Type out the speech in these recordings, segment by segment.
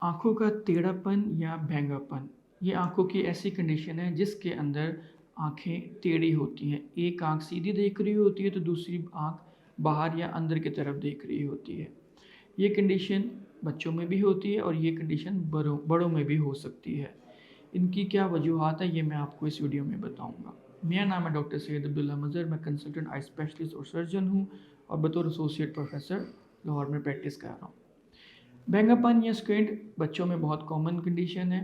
आँखों का टेढ़ापन या बैंगापन, ये आँखों की ऐसी कंडीशन है जिसके अंदर आँखें टेढ़ी होती हैं। एक आँख सीधी देख रही होती है तो दूसरी आँख बाहर या अंदर की तरफ देख रही होती है। ये कंडीशन बच्चों में भी होती है और ये कंडीशन बड़ों बड़ों में भी हो सकती है। इनकी क्या वजूहात है ये मैं आपको इस वीडियो में बताऊँगा। मेरा नाम है डॉक्टर सैयद अब्दुल्ला मज़हर, मैं कंसल्टेंट आई स्पेशलिस्ट और सर्जन हूँ और बतौर एसोसिएट प्रोफेसर लाहौर में प्रैक्टिस कर रहा हूँ। बैंगापन या स्क्विंट बच्चों में बहुत कॉमन कंडीशन है।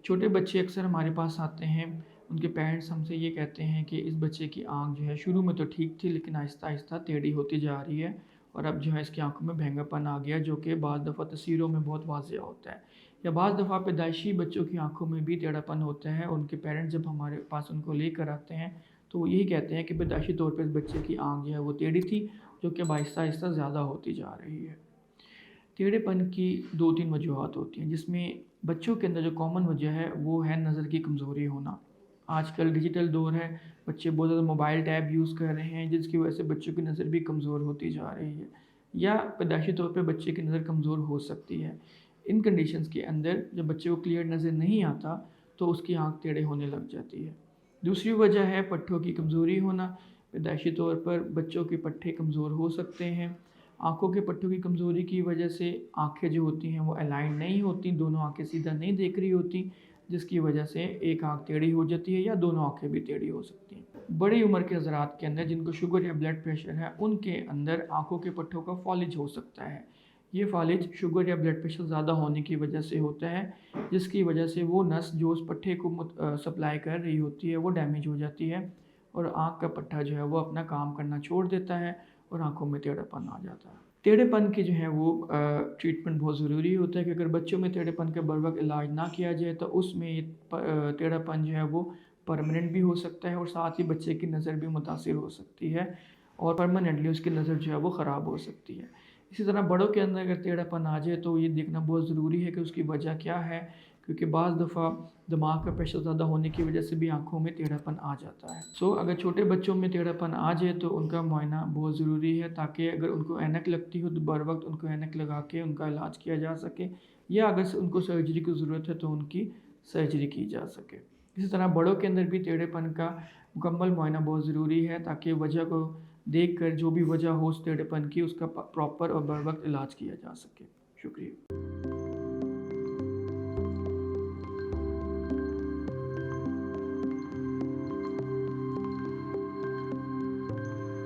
छोटे बच्चे अक्सर हमारे पास आते हैं, उनके पेरेंट्स हमसे ये कहते हैं कि इस बच्चे की आँख जो है शुरू में तो ठीक थी लेकिन आहिस्ता-आहिस्ता टेढ़ी होती जा रही है और अब जो है इसकी आँखों में बैंगापन आ गया जो कि बाज़ दफ़ा तस्वीरों में बहुत वाज़ेह होता है। या बाज़ दफ़ा पैदाइशी बच्चों की आँखों में भी टेढ़ापन होता है और उनके पेरेंट्स जब हमारे पास उनको लेकर आते हैं तो वो यही कहते हैं कि पैदाइशी तौर पे इस बच्चे की आँख जो है वो टेढ़ी थी जो कि अब आहिस्ता-आहिस्ता ज़्यादा होती जा रही है। टेढ़ेपन की 2-3 वजूहत होती हैं, जिसमें बच्चों के अंदर जो कॉमन वजह है, वो है नज़र की कमज़ोरी होना। आजकल डिजिटल दौर है, बच्चे बहुत ज़्यादा मोबाइल टैब यूज़ कर रहे हैं, जिसकी वजह से बच्चों की नज़र भी कमज़ोर होती जा रही है या पैदाइशी तौर पे बच्चे की नज़र कमज़ोर हो सकती है। इन कंडीशंस के अंदर जब बच्चे को क्लियर नज़र नहीं आता, तो उसकी आँख टेढ़े होने लग जाती है। दूसरी वजह है पट्ठों की कमज़ोरी होना। पैदाइशी तौर पर बच्चों के पट्ठे कमज़ोर हो सकते हैं। आँखों के पट्टों की कमज़ोरी की वजह से आँखें जो होती हैं वो अलाइन नहीं होती, दोनों आँखें सीधा नहीं देख रही होती, जिसकी वजह से एक आँख टेढ़ी हो जाती है या दोनों आँखें भी टेढ़ी हो सकती हैं। बड़ी उम्र के हज़रात के अंदर जिनको शुगर या ब्लड प्रेशर है, उनके अंदर आँखों के पट्टों का फ़ॉलिज हो सकता है। ये फ़ॉलिज शुगर या ब्लड प्रेशर ज़्यादा होने की वजह से होता है, जिसकी वजह से वो नस जो उस पट्टे को सप्लाई कर रही होती है, वो डैमेज हो जाती है और आँख का पट्टा जो है वो अपना काम करना छोड़ देता है और आँखों में टेढ़ापन आ जाता है। टेढ़ेपन की जो है वो ट्रीटमेंट बहुत ज़रूरी होता है कि अगर बच्चों में टेढ़ेपन का बर वक़्त इलाज ना किया जाए तो उसमें ये टेढ़ापन जो है वो परमानेंट भी हो सकता है और साथ ही बच्चे की नज़र भी मुतासिर हो सकती है और परमानेंटली उसकी नज़र जो है वो ख़राब हो सकती है। इसी तरह बड़ों के अंदर अगर टेढ़ापन आ जाए तो ये देखना बहुत ज़रूरी है कि उसकी वजह क्या है, क्योंकि बाज़ दफ़ा दिमाग का प्रेशर ज़्यादा होने की वजह से भी आँखों में टेढ़ापन आ जाता है। अगर छोटे बच्चों में टेढ़ापन आ जाए तो उनका मुआयना बहुत ज़रूरी है ताकि अगर उनको ऐनक लगती हो तो बर वक़्त उनको ऐनक लगा के उनका इलाज किया जा सके या अगर उनको सर्जरी की ज़रूरत है तो उनकी सर्जरी की जा सके। इसी तरह बड़ों के अंदर भी टेढ़ेपन का मुकम्मल मुआयना बहुत ज़रूरी है ताकि वजह को देख कर जो भी वजह हो उस टेढ़ेपन की उसका प्रॉपर और बर वक़्त इलाज किया जा सके। शुक्रिया।